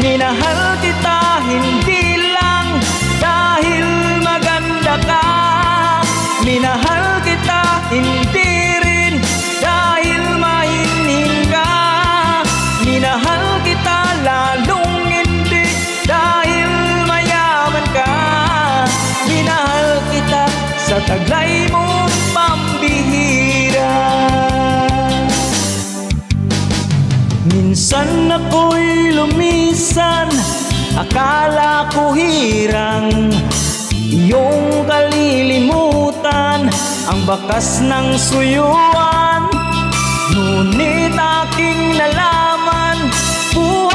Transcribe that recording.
Minahal kita hindi lang dahil maganda ka. Minahal kita hindi rin dahil mahinhin ka. Minahal kita lalong hindi dahil mayaman ka. Minahal kita sa taglay mo pambihira. Minsan ako'y lumisan, akala ko hirang iyong kalilimutan ang bakas ng suyuan. Ngunit aking nalaman, buhay